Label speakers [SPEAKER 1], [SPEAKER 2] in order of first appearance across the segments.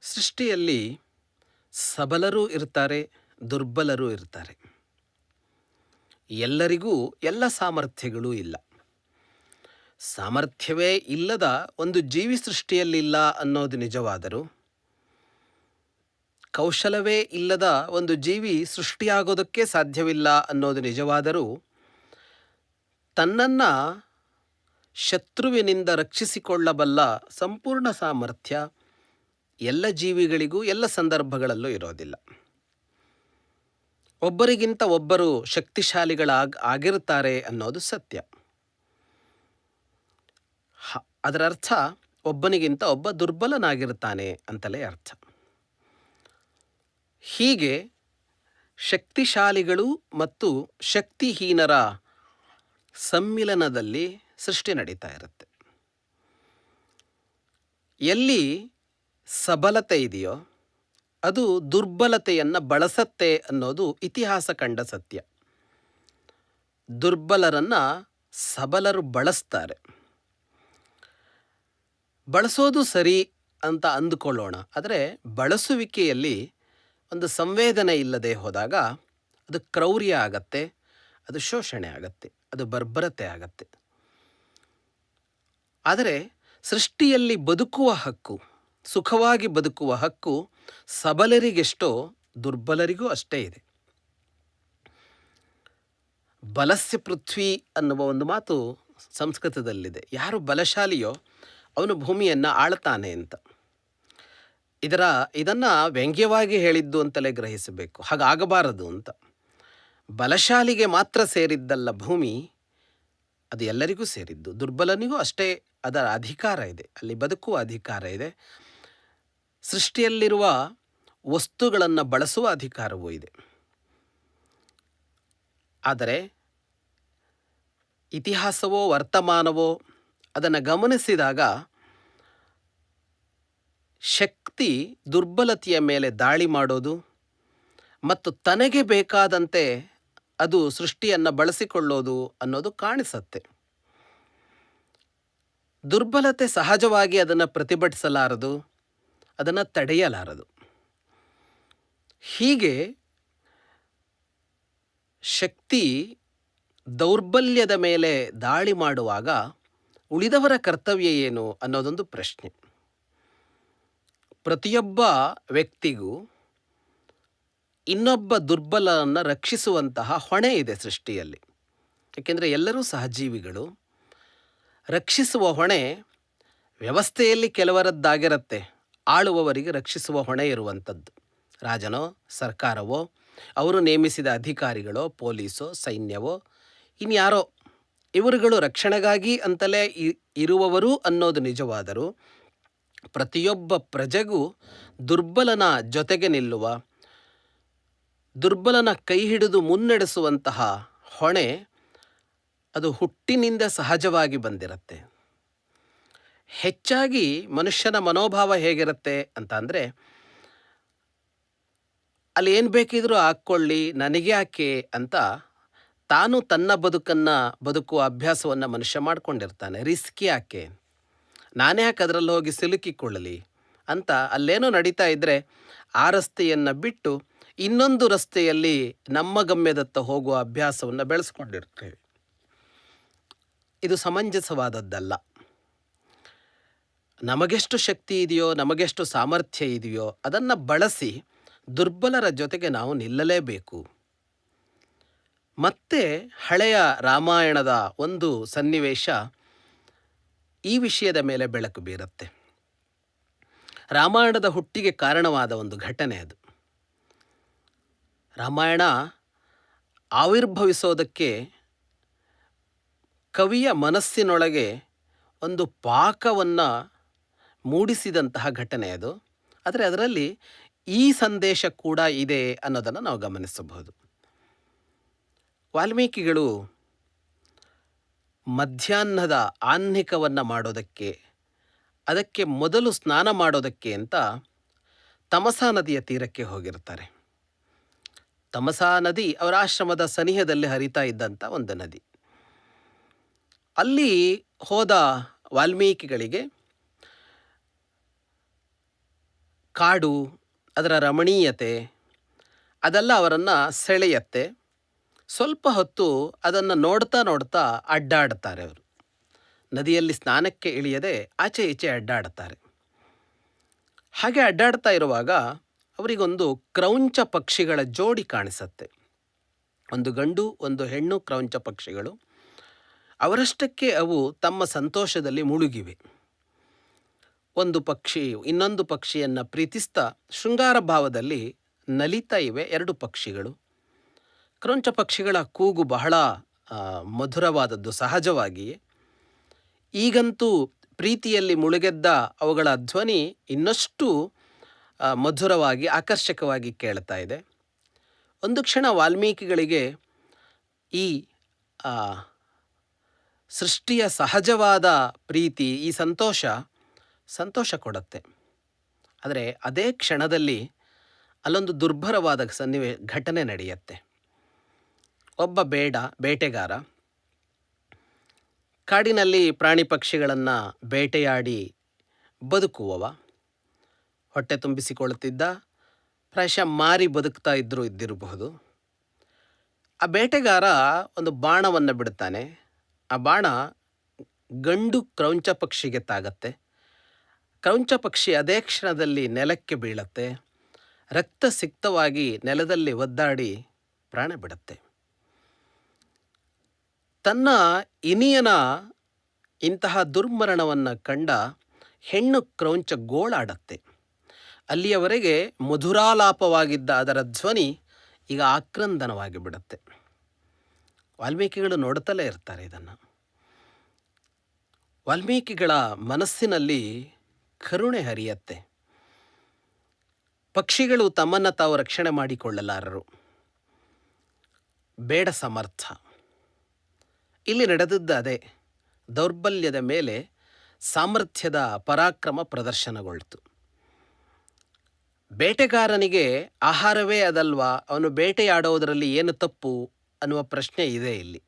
[SPEAKER 1] ಸೃಷ್ಟಿಯಲ್ಲಿ ಸಬಲರೂ ಇರ್ತಾರೆ, ದುರ್ಬಲರೂ ಇರ್ತಾರೆ. ಎಲ್ಲರಿಗೂ ಎಲ್ಲ ಸಾಮರ್ಥ್ಯಗಳೂ ಇಲ್ಲ. ಸಾಮರ್ಥ್ಯವೇ ಇಲ್ಲದ ಒಂದು ಜೀವಿ ಸೃಷ್ಟಿಯಲ್ಲಿಲ್ಲ ಅನ್ನೋದು ನಿಜವಾದರೂ, ಕೌಶಲವೇ ಇಲ್ಲದ ಒಂದು ಜೀವಿ ಸೃಷ್ಟಿಯಾಗೋದಕ್ಕೆ ಸಾಧ್ಯವಿಲ್ಲ ಅನ್ನೋದು ನಿಜವಾದರೂ, ತನ್ನನ್ನು ಶತ್ರುವಿನಿಂದ ರಕ್ಷಿಸಿಕೊಳ್ಳಬಲ್ಲ ಸಂಪೂರ್ಣ ಸಾಮರ್ಥ್ಯ ಎಲ್ಲ ಜೀವಿಗಳಿಗೂ ಎಲ್ಲ ಸಂದರ್ಭಗಳಲ್ಲೂ ಇರೋದಿಲ್ಲ. ಒಬ್ಬರಿಗಿಂತ ಒಬ್ಬರು ಶಕ್ತಿಶಾಲಿಗಳಾಗಿರ್ತಾರೆ ಅನ್ನೋದು ಸತ್ಯ. ಅದರ ಅರ್ಥ ಒಬ್ಬನಿಗಿಂತ ಒಬ್ಬ ದುರ್ಬಲನಾಗಿರ್ತಾನೆ ಅಂತಲೇ ಅರ್ಥ. ಹೀಗೆ ಶಕ್ತಿಶಾಲಿಗಳು ಮತ್ತು ಶಕ್ತಿಹೀನರ ಸಮ್ಮಿಲನದಲ್ಲಿ ಸೃಷ್ಟಿ ನಡೀತಾ ಇರುತ್ತೆ. ಎಲ್ಲಿ ಸಬಲತೆ ಇದೆಯೋ ಅದು ದುರ್ಬಲತೆಯನ್ನು ಬಳಸತ್ತೆ ಅನ್ನೋದು ಇತಿಹಾಸ ಕಂಡ ಸತ್ಯ. ದುರ್ಬಲರನ್ನು ಸಬಲರು ಬಳಸ್ತಾರೆ. ಬಳಸೋದು ಸರಿ ಅಂತ ಅಂದುಕೊಳ್ಳೋಣ, ಆದರೆ ಬಳಸುವಿಕೆಯಲ್ಲಿ ಒಂದು ಸಂವೇದನೆ ಇಲ್ಲದೆ ಹೋದಾಗ ಅದು ಕ್ರೌರ್ಯ ಆಗತ್ತೆ, ಅದು ಶೋಷಣೆ ಆಗತ್ತೆ, ಅದು ಬರ್ಬರತೆ ಆಗತ್ತೆ. ಆದರೆ ಸೃಷ್ಟಿಯಲ್ಲಿ ಬದುಕುವ ಹಕ್ಕು, ಸುಖವಾಗಿ ಬದುಕುವ ಹಕ್ಕು ಸಬಲರಿಗೆಷ್ಟೋ ದುರ್ಬಲರಿಗೂ ಅಷ್ಟೇ ಇದೆ. ಬಲಸ್ಯ ಪೃಥ್ವಿ ಅನ್ನುವ ಒಂದು ಮಾತು ಸಂಸ್ಕೃತದಲ್ಲಿದೆ. ಯಾರು ಬಲಶಾಲಿಯೋ ಅವನು ಭೂಮಿಯನ್ನು ಆಳ್ತಾನೆ ಅಂತ. ಇದನ್ನು ವ್ಯಂಗ್ಯವಾಗಿ ಹೇಳಿದ್ದು ಅಂತಲೇ ಗ್ರಹಿಸಬೇಕು. ಹಾಗಾಗಬಾರದು ಅಂತ. ಬಲಶಾಲಿಗೆ ಮಾತ್ರ ಸೇರಿದ್ದಲ್ಲ ಭೂಮಿ, ಅದು ಎಲ್ಲರಿಗೂ ಸೇರಿದ್ದು. ದುರ್ಬಲನಿಗೂ ಅಷ್ಟೇ ಅದರ ಅಧಿಕಾರ ಇದೆ, ಅಲ್ಲಿ ಬದುಕುವ ಅಧಿಕಾರ ಇದೆ. ಸೃಷ್ಟಿಯಲ್ಲಿರುವ ವಸ್ತುಗಳನ್ನು ಬಳಸುವ ಅಧಿಕಾರವೂ ಇದೆ. ಆದರೆ ಇತಿಹಾಸವೋ ವರ್ತಮಾನವೋ ಅದನ್ನು ಗಮನಿಸಿದಾಗ ಶಕ್ತಿ ದುರ್ಬಲತೆಯ ಮೇಲೆ ದಾಳಿ ಮಾಡೋದು ಮತ್ತು ತನಗೆ ಬೇಕಾದಂತೆ ಅದು ಸೃಷ್ಟಿಯನ್ನು ಬಳಸಿಕೊಳ್ಳೋದು ಅನ್ನೋದು ಕಾಣಿಸುತ್ತೆ. ದುರ್ಬಲತೆ ಸಹಜವಾಗಿ ಅದನ್ನು ಪ್ರತಿಭಟಿಸಲಾರದು, ಅದನ್ನು ತಡೆಯಲಾರದು. ಹೀಗೆ ಶಕ್ತಿ ದೌರ್ಬಲ್ಯದ ಮೇಲೆ ದಾಳಿ ಮಾಡುವಾಗ ಉಳಿದವರ ಕರ್ತವ್ಯ ಏನು ಅನ್ನೋದೊಂದು ಪ್ರಶ್ನೆ. ಪ್ರತಿಯೊಬ್ಬ ವ್ಯಕ್ತಿಗೂ ಇನ್ನೊಬ್ಬ ದುರ್ಬಲನನ್ನು ರಕ್ಷಿಸುವಂತಹ ಹೊಣೆ ಇದೆ ಸೃಷ್ಟಿಯಲ್ಲಿ. ಏಕೆಂದರೆ ಎಲ್ಲರೂ ಸಹಜೀವಿಗಳು. ರಕ್ಷಿಸುವ ಹೊಣೆ ವ್ಯವಸ್ಥೆಯಲ್ಲಿ ಕೆಲವರದ್ದಾಗಿರುತ್ತೆ, ಆಳುವವರಿಗೆ ರಕ್ಷಿಸುವ ಹೊಣೆ ಇರುವಂಥದ್ದು. ರಾಜನೋ ಸರ್ಕಾರವೋ ಅವರು ನೇಮಿಸಿದ ಅಧಿಕಾರಿಗಳೋ ಪೊಲೀಸೋ ಸೈನ್ಯವೋ ಇನ್ಯಾರೋ, ಇವರುಗಳು ರಕ್ಷಣೆಗಾಗಿ ಅಂತಲೇ ಇರುವವರು ಅನ್ನೋದು ನಿಜವಾದರೂ, ಪ್ರತಿಯೊಬ್ಬ ಪ್ರಜೆಗೂ ದುರ್ಬಲನ ಜೊತೆಗೆ ನಿಲ್ಲುವ, ದುರ್ಬಲನ ಕೈ ಹಿಡಿದು ಮುನ್ನಡೆಸುವಂತಹ ಹೊಣೆ ಅದು ಹುಟ್ಟಿನಿಂದ ಸಹಜವಾಗಿ ಬಂದಿರುತ್ತೆ. ಹೆಚ್ಚಾಗಿ ಮನುಷ್ಯನ ಮನೋಭಾವ ಹೇಗಿರುತ್ತೆ ಅಂತ ಅಂದರೆ, ಅಲ್ಲಿ ಏನು ಬೇಕಿದ್ರೂ ಹಾಕ್ಕೊಳ್ಳಿ, ನನಗೆ ಯಾಕೆ ಅಂತ ತಾನು ತನ್ನ ಬದುಕುವ ಅಭ್ಯಾಸವನ್ನು ಮನುಷ್ಯ ಮಾಡ್ಕೊಂಡಿರ್ತಾನೆ. ರಿಸ್ಕ್ ಯಾಕೆ, ನಾನೇ ಯಾಕೆ ಅದರಲ್ಲಿ ಹೋಗಿ ಸಿಲುಕಿಕೊಳ್ಳಲಿ ಅಂತ ಅಲ್ಲೇನೋ ನಡೀತಾ ಇದ್ದರೆ ಆ ರಸ್ತೆಯನ್ನು ಬಿಟ್ಟು ಇನ್ನೊಂದು ರಸ್ತೆಯಲ್ಲಿ ನಮ್ಮ ಗಮ್ಯದತ್ತ ಹೋಗುವ ಅಭ್ಯಾಸವನ್ನು ಬೆಳೆಸ್ಕೊಂಡಿರ್ತೇವೆ. ಇದು ಸಮಂಜಸವಾದದ್ದಲ್ಲ. ನಮಗೆಷ್ಟು ಶಕ್ತಿ ಇದೆಯೋ, ನಮಗೆಷ್ಟು ಸಾಮರ್ಥ್ಯ ಇದೆಯೋ ಅದನ್ನು ಬಳಸಿ ದುರ್ಬಲರ ಜೊತೆಗೆ ನಾವು ನಿಲ್ಲಲೇಬೇಕು. ಮತ್ತೆ ಹಳೆಯ ರಾಮಾಯಣದ ಒಂದು ಸನ್ನಿವೇಶ ಈ ವಿಷಯದ ಮೇಲೆ ಬೆಳಕು ಬೀರುತ್ತೆ. ರಾಮಾಯಣದ ಹುಟ್ಟಿಗೆ ಕಾರಣವಾದ ಒಂದು ಘಟನೆ ಅದು. ರಾಮಾಯಣ ಆವಿರ್ಭವಿಸೋದಕ್ಕೆ ಕವಿಯ ಮನಸ್ಸಿನೊಳಗೆ ಒಂದು ಪಾಕವನ್ನು ಮೂಡಿಸಿದಂತಹ ಘಟನೆ ಅದು. ಆದರೆ ಅದರಲ್ಲಿ ಈ ಸಂದೇಶ ಕೂಡ ಇದೆ ಅನ್ನೋದನ್ನು ನಾವು ಗಮನಿಸಬಹುದು. ವಾಲ್ಮೀಕಿಗಳು ಮಧ್ಯಾಹ್ನದ ಆಹ್ನಿಕವನ್ನು ಮಾಡೋದಕ್ಕೆ, ಅದಕ್ಕೆ ಮೊದಲು ಸ್ನಾನ ಮಾಡೋದಕ್ಕೆ ಅಂತ ತಮಸಾ ನದಿಯ ತೀರಕ್ಕೆ ಹೋಗಿರ್ತಾರೆ. ತಮಸಾ ನದಿ ಅವರ ಆಶ್ರಮದ ಸನಿಹದಲ್ಲಿ ಹರಿತಾ ಇದ್ದಂಥ ಒಂದು ನದಿ. ಅಲ್ಲಿ ಹೋದ ವಾಲ್ಮೀಕಿಗಳಿಗೆ ಕಾಡು, ಅದರ ರಮಣೀಯತೆ ಅದೆಲ್ಲ ಅವರನ್ನು ಸೆಳೆಯತ್ತೆ. ಸ್ವಲ್ಪ ಹೊತ್ತು ಅದನ್ನು ನೋಡ್ತಾ ನೋಡ್ತಾ ಅಡ್ಡಾಡ್ತಾರೆ ಅವರು. ನದಿಯಲ್ಲಿ ಸ್ನಾನಕ್ಕೆ ಇಳಿಯದೆ ಆಚೆ ಈಚೆ ಅಡ್ಡಾಡ್ತಾರೆ. ಹಾಗೆ ಅಡ್ಡಾಡ್ತಾ ಇರುವಾಗ ಅವರಿಗೊಂದು ಕ್ರೌಂಚ ಪಕ್ಷಿಗಳ ಜೋಡಿ ಕಾಣಿಸತ್ತೆ. ಒಂದು ಗಂಡು ಒಂದು ಹೆಣ್ಣು ಕ್ರೌಂಚ ಪಕ್ಷಿಗಳು. ಅವರಷ್ಟಕ್ಕೆ ಅವು ತಮ್ಮ ಸಂತೋಷದಲ್ಲಿ ಮುಳುಗಿವೆ. ಒಂದು ಪಕ್ಷಿ ಇನ್ನೊಂದು ಪಕ್ಷಿಯನ್ನು ಪ್ರೀತಿಸ್ತಾ ಶೃಂಗಾರ ಭಾವದಲ್ಲಿ ನಲಿತಾ ಇವೆ ಎರಡು ಪಕ್ಷಿಗಳು. ಕ್ರೌಂಚ ಪಕ್ಷಿಗಳ ಕೂಗು ಬಹಳ ಮಧುರವಾದದ್ದು ಸಹಜವಾಗಿಯೇ. ಈಗಂತೂ ಪ್ರೀತಿಯಲ್ಲಿ ಮುಳುಗೆದ್ದ ಅವುಗಳ ಧ್ವನಿ ಇನ್ನಷ್ಟು ಮಧುರವಾಗಿ ಆಕರ್ಷಕವಾಗಿ ಕೇಳ್ತಾ ಇದೆ. ಒಂದು ಕ್ಷಣ ವಾಲ್ಮೀಕಿಗಳಿಗೆ ಈ ಸೃಷ್ಟಿಯ ಸಹಜವಾದ ಪ್ರೀತಿ, ಈ ಸಂತೋಷ ಕೊಡುತ್ತೆ. ಆದರೆ ಅದೇ ಕ್ಷಣದಲ್ಲಿ ಅಲ್ಲೊಂದು ದುರ್ಭರವಾದ ಘಟನೆ ನಡೆಯುತ್ತೆ. ಒಬ್ಬ ಬೇಟೆಗಾರ ಕಾಡಿನಲ್ಲಿ ಪ್ರಾಣಿ ಪಕ್ಷಿಗಳನ್ನು ಬೇಟೆಯಾಡಿ ಬದುಕುವವ, ಹೊಟ್ಟೆ ತುಂಬಿಸಿಕೊಳ್ಳುತ್ತಿದ್ದ, ಪ್ರಾಯಶಃ ಮಾರಿ ಬದುಕ್ತಾ ಇದ್ದಿರಬಹುದು. ಆ ಬೇಟೆಗಾರ ಒಂದು ಬಾಣವನ್ನು ಬಿಡುತ್ತಾನೆ. ಆ ಬಾಣ ಗಂಡು ಕ್ರೌಂಚ ಪಕ್ಷಿಗೆ ತಾಗತ್ತೆ. ಕ್ರೌಂಚ ಪಕ್ಷಿ ಅದೇ ಕ್ಷಣದಲ್ಲಿ ನೆಲಕ್ಕೆ ಬೀಳತ್ತೆ. ರಕ್ತಸಿಕ್ತವಾಗಿ ನೆಲದಲ್ಲಿ ಒದ್ದಾಡಿ ಪ್ರಾಣ ಬಿಡುತ್ತೆ. ತನ್ನ ಇನಿಯನ ಇಂತಹ ದುರ್ಮರಣವನ್ನು ಕಂಡ ಹೆಣ್ಣು ಕ್ರೌಂಚ ಗೋಳಾಡತ್ತೆ. ಅಲ್ಲಿಯವರೆಗೆ ಮಧುರಾಲಾಪವಾಗಿದ್ದ ಅದರ ಧ್ವನಿ ಈಗ ಆಕ್ರಂದನವಾಗಿ ಬಿಡುತ್ತೆ. ವಾಲ್ಮೀಕಿಗಳು ನೋಡುತ್ತಲೇ ಇರ್ತಾರೆ ಇದನ್ನು. ವಾಲ್ಮೀಕಿಗಳ ಮನಸ್ಸಿನಲ್ಲಿ ಕರುಣೆ ಹರಿಯತ್ತೆ. ಪಕ್ಷಿಗಳು ತಮ್ಮನ್ನು ತಾವು ರಕ್ಷಣೆ ಮಾಡಿಕೊಳ್ಳಲಾರರು, ಬೇಡ ಸಮರ್ಥ. ಇಲ್ಲಿ ನಡೆದದ್ದು ಅದೇ. ದೌರ್ಬಲ್ಯದ ಮೇಲೆ ಸಾಮರ್ಥ್ಯದ ಪರಾಕ್ರಮ ಪ್ರದರ್ಶನಗೊಳ್ತು. ಬೇಟೆಗಾರನಿಗೆ ಆಹಾರವೇ ಅದಲ್ವಾ, ಅವನು ಬೇಟೆಯಾಡೋದರಲ್ಲಿ ಏನು ತಪ್ಪು ಅನ್ನುವ ಪ್ರಶ್ನೆ ಇದೆ ಇಲ್ಲಿ.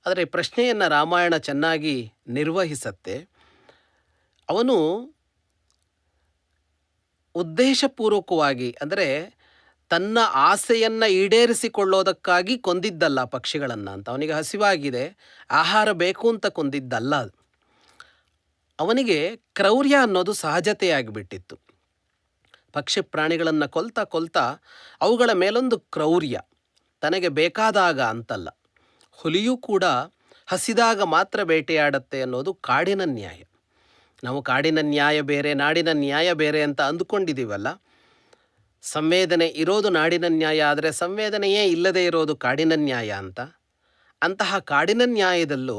[SPEAKER 1] ಆದರೆ ಪ್ರಶ್ನೆಯನ್ನು ರಾಮಾಯಣ ಚೆನ್ನಾಗಿ ನಿರ್ವಹಿಸತ್ತೆ. ಅವನು ಉದ್ದೇಶಪೂರ್ವಕವಾಗಿ, ಅಂದರೆ ತನ್ನ ಆಸೆಯನ್ನು ಈಡೇರಿಸಿಕೊಳ್ಳೋದಕ್ಕಾಗಿ ಕೊಂದಿದ್ದಲ್ಲ ಪಕ್ಷಿಗಳನ್ನು ಅಂತ. ಅವನಿಗೆ ಹಸಿವಾಗಿದೆ, ಆಹಾರ ಬೇಕು ಅಂತ ಕೊಂದಿದ್ದಲ್ಲ. ಅವನಿಗೆ ಕ್ರೌರ್ಯ ಅನ್ನೋದು ಸಹಜತೆಯಾಗಿಬಿಟ್ಟಿತ್ತು. ಪಕ್ಷಿ ಪ್ರಾಣಿಗಳನ್ನು ಕೊಲ್ತಾ ಅವುಗಳ ಮೇಲೊಂದು ಕ್ರೌರ್ಯ, ತನಗೆ ಬೇಕಾದಾಗ ಅಂತಲ್ಲ. ಹುಲಿಯೂ ಕೂಡ ಹಸಿದಾಗ ಮಾತ್ರ ಬೇಟೆಯಾಡತ್ತೆ ಅನ್ನೋದು ಕಾಡಿನ ನ್ಯಾಯ. ನಾವು ಕಾಡಿನ ನ್ಯಾಯ ಬೇರೆ, ನಾಡಿನ ನ್ಯಾಯ ಬೇರೆ ಅಂತ ಅಂದುಕೊಂಡಿದ್ದೀವಲ್ಲ. ಸಂವೇದನೆ ಇರೋದು ನಾಡಿನ ನ್ಯಾಯ, ಆದರೆ ಸಂವೇದನೆಯೇ ಇಲ್ಲದೆ ಇರೋದು ಕಾಡಿನ ನ್ಯಾಯ ಅಂತ. ಅಂತಹ ಕಾಡಿನ ನ್ಯಾಯದಲ್ಲೂ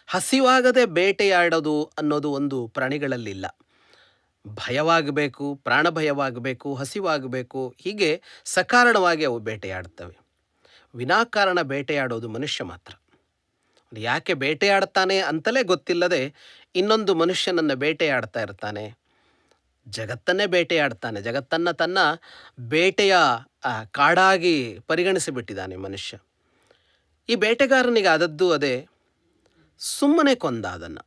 [SPEAKER 1] ಹಸಿವಾಗದೆ ಬೇಟೆಯಾಡೋದು ಅನ್ನೋದು ಒಂದು ಪ್ರಾಣಿಗಳಲ್ಲಿಲ್ಲ. ಭಯವಾಗಬೇಕು, ಪ್ರಾಣ ಭಯವಾಗಬೇಕು, ಹಸಿವಾಗಬೇಕು, ಹೀಗೆ ಸಕಾರಣವಾಗಿ ಅವು ಬೇಟೆಯಾಡ್ತವೆ. ವಿನಾಕಾರಣ ಬೇಟೆಯಾಡೋದು ಮನುಷ್ಯ ಮಾತ್ರ. ಯಾಕೆ ಬೇಟೆಯಾಡ್ತಾನೆ ಅಂತಲೇ ಗೊತ್ತಿಲ್ಲದೆ ಇನ್ನೊಂದು ಮನುಷ್ಯನನ್ನು ಬೇಟೆಯಾಡ್ತಾ ಇರ್ತಾನೆ. ಜಗತ್ತನ್ನೇ ಬೇಟೆಯಾಡ್ತಾನೆ. ಜಗತ್ತನ್ನು ತನ್ನ ಬೇಟೆಯ ಕಾಡಾಗಿ ಪರಿಗಣಿಸಿಬಿಟ್ಟಿದ್ದಾನೆ ಮನುಷ್ಯ. ಈ ಬೇಟೆಗಾರನಿಗೆ ಆದದ್ದು ಅದೇ. ಸುಮ್ಮನೆ ಕೊಂದ ಅದನ್ನು.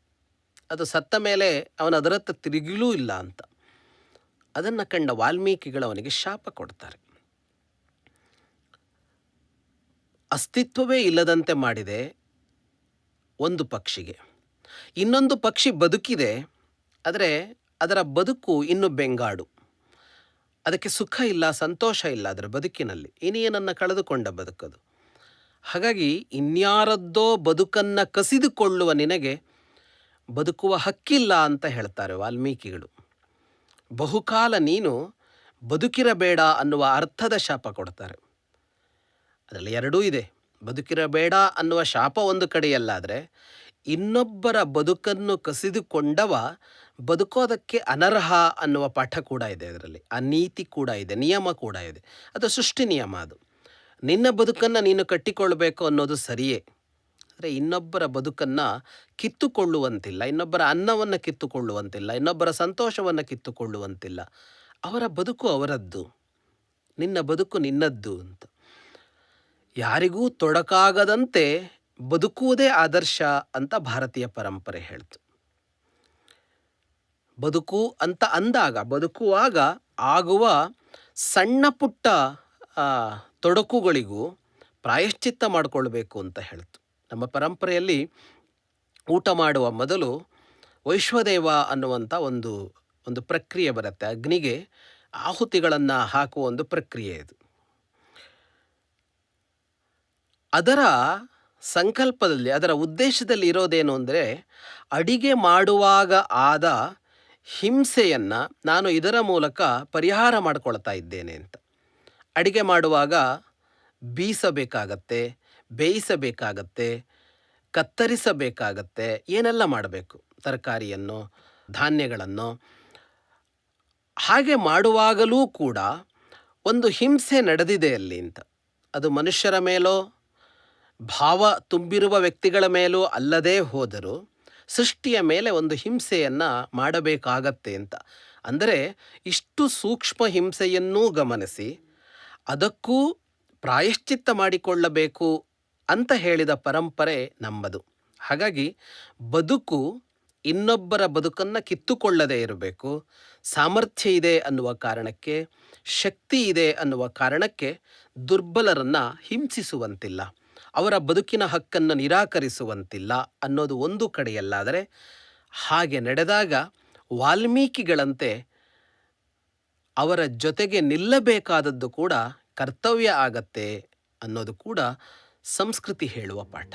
[SPEAKER 1] ಅದು ಸತ್ತ ಮೇಲೆ ಅವನ ಅದರತ್ತ ತಿರುಗಿಲೂ ಇಲ್ಲ ಅಂತ. ಅದನ್ನು ಕಂಡ ವಾಲ್ಮೀಕಿಗಳು ಅವನಿಗೆ ಶಾಪ ಕೊಡ್ತಾರೆ. ಅಸ್ತಿತ್ವವೇ ಇಲ್ಲದಂತೆ ಮಾಡಿದೆ ಒಂದು ಪಕ್ಷಿಗೆ. ಇನ್ನೊಂದು ಪಕ್ಷಿ ಬದುಕಿದೆ, ಆದರೆ ಅದರ ಬದುಕು ಇನ್ನು ಬೆಂಗಾಡು. ಅದಕ್ಕೆ ಸುಖ ಇಲ್ಲ, ಸಂತೋಷ ಇಲ್ಲ ಅದರ ಬದುಕಿನಲ್ಲಿ. ಇನಿಯನನ್ನು ಕಳೆದುಕೊಂಡ ಬದುಕದು. ಹಾಗಾಗಿ ಇನ್ಯಾರದ್ದೋ ಬದುಕನ್ನು ಕಸಿದುಕೊಳ್ಳುವ ನಿನಗೆ ಬದುಕುವ ಹಕ್ಕಿಲ್ಲ ಅಂತ ಹೇಳ್ತಾರೆ ವಾಲ್ಮೀಕಿಗಳು. ಬಹುಕಾಲ ನೀನು ಬದುಕಿರಬೇಡ ಅನ್ನುವ ಅರ್ಥದ ಶಾಪ ಕೊಡ್ತಾರೆ. ಅದರಲ್ಲಿ ಎರಡೂ ಇದೆ. ಬದುಕಿರಬೇಡ ಅನ್ನುವ ಶಾಪ ಒಂದು ಕಡೆಯಲ್ಲಾದರೆ, ಇನ್ನೊಬ್ಬರ ಬದುಕನ್ನು ಕಸಿದುಕೊಂಡವ ಬದುಕೋದಕ್ಕೆ ಅನರ್ಹ ಅನ್ನುವ ಪಾಠ ಕೂಡ ಇದೆ ಅದರಲ್ಲಿ. ಆ ನೀತಿ ಕೂಡ ಇದೆ, ನಿಯಮ ಕೂಡ ಇದೆ. ಅದು ಸೃಷ್ಟಿ ನಿಯಮ. ಅದು ನಿನ್ನ ಬದುಕನ್ನು ನೀನು ಕಟ್ಟಿಕೊಳ್ಬೇಕು ಅನ್ನೋದು ಸರಿಯೇ. ಆದರೆ ಇನ್ನೊಬ್ಬರ ಬದುಕನ್ನು ಕಿತ್ತುಕೊಳ್ಳುವಂತಿಲ್ಲ, ಇನ್ನೊಬ್ಬರ ಅನ್ನವನ್ನು ಕಿತ್ತುಕೊಳ್ಳುವಂತಿಲ್ಲ, ಇನ್ನೊಬ್ಬರ ಸಂತೋಷವನ್ನು ಕಿತ್ತುಕೊಳ್ಳುವಂತಿಲ್ಲ. ಅವರ ಬದುಕು ಅವರದ್ದು, ನಿನ್ನ ಬದುಕು ನಿನ್ನದ್ದು ಅಂತ. ಯಾರಿಗೂ ತೊಡಕಾಗದಂತೆ ಬದುಕುವುದೇ ಆದರ್ಶ ಅಂತ ಭಾರತೀಯ ಪರಂಪರೆ ಹೇಳ್ತು. ಬದುಕು ಅಂತ ಅಂದಾಗ, ಬದುಕುವಾಗ ಆಗುವ ಸಣ್ಣ ಪುಟ್ಟ ಆ, ತೊಡಕುಗಳಿಗೂ ಪ್ರಾಯಶ್ಚಿತ್ತ ಮಾಡಿಕೊಳ್ಬೇಕು ಅಂತ ಹೇಳ್ತು. ನಮ್ಮ ಪರಂಪರೆಯಲ್ಲಿ ಊಟ ಮಾಡುವ ಮೊದಲು ವೈಶ್ವದೇವ ಅನ್ನುವಂಥ ಒಂದು ಒಂದು ಪ್ರಕ್ರಿಯೆ ಬರುತ್ತೆ. ಅಗ್ನಿಗೆ ಆಹುತಿಗಳನ್ನು ಹಾಕುವ ಒಂದು ಪ್ರಕ್ರಿಯೆ ಇದು. ಅದರ ಸಂಕಲ್ಪದಲ್ಲಿ, ಅದರ ಉದ್ದೇಶದಲ್ಲಿ ಇರೋದೇನು ಅಂದರೆ, ಅಡಿಗೆ ಮಾಡುವಾಗ ಆದ ಹಿಂಸೆಯನ್ನು ನಾನು ಇದರ ಮೂಲಕ ಪರಿಹಾರ ಮಾಡಿಕೊಳ್ತಾ ಇದ್ದೇನೆ ಅಂತ. ಅಡಿಗೆ ಮಾಡುವಾಗ ಬೀಸಬೇಕಾಗತ್ತೆ, ಬೇಯಿಸಬೇಕಾಗತ್ತೆ, ಕತ್ತರಿಸಬೇಕಾಗತ್ತೆ, ಏನೆಲ್ಲ ಮಾಡಬೇಕು, ತರಕಾರಿಯನ್ನು, ಧಾನ್ಯಗಳನ್ನು. ಹಾಗೆ ಮಾಡುವಾಗಲೂ ಕೂಡ ಒಂದು ಹಿಂಸೆ ನಡೆದಿದೆ ಅಲ್ಲಿ ಅಂತ. ಅದು ಮನುಷ್ಯರ ಮೇಲೋ, ಭಾವ ತುಂಬಿರುವ ವ್ಯಕ್ತಿಗಳ ಮೇಲೂ ಅಲ್ಲದೇ ಹೋದರೂ ಸೃಷ್ಟಿಯ ಮೇಲೆ ಒಂದು ಹಿಂಸೆಯನ್ನು ಮಾಡಬೇಕಾಗತ್ತೆ ಅಂತ. ಅಂದರೆ ಇಷ್ಟು ಸೂಕ್ಷ್ಮ ಹಿಂಸೆಯನ್ನೂ ಗಮನಿಸಿ ಅದಕ್ಕೂ ಪ್ರಾಯಶ್ಚಿತ್ತ ಮಾಡಿಕೊಳ್ಳಬೇಕು ಅಂತ ಹೇಳಿದ ಪರಂಪರೆ ನಮ್ಮದು. ಹಾಗಾಗಿ ಬದುಕು ಇನ್ನೊಬ್ಬರ ಬದುಕನ್ನು ಕಿತ್ತುಕೊಳ್ಳದೇ ಇರಬೇಕು. ಸಾಮರ್ಥ್ಯ ಇದೆ ಅನ್ನುವ ಕಾರಣಕ್ಕೆ, ಶಕ್ತಿ ಇದೆ ಅನ್ನುವ ಕಾರಣಕ್ಕೆ ದುರ್ಬಲರನ್ನು ಹಿಂಸಿಸುವಂತಿಲ್ಲ, ಅವರ ಬದುಕಿನ ಹಕ್ಕನ್ನು ನಿರಾಕರಿಸುವಂತಿಲ್ಲ ಅನ್ನೋದು ಒಂದು ಕಡೆಯಲ್ಲಾದರೆ, ಹಾಗೆ ನಡೆದಾಗ ವಾಲ್ಮೀಕಿಗಳಂತೆ ಅವರ ಜೊತೆಗೆ ನಿಲ್ಲಬೇಕಾದದ್ದು ಕೂಡ ಕರ್ತವ್ಯ ಆಗತ್ತೆ ಅನ್ನೋದು ಕೂಡ ಸಂಸ್ಕೃತಿ ಹೇಳುವ ಪಾಠ.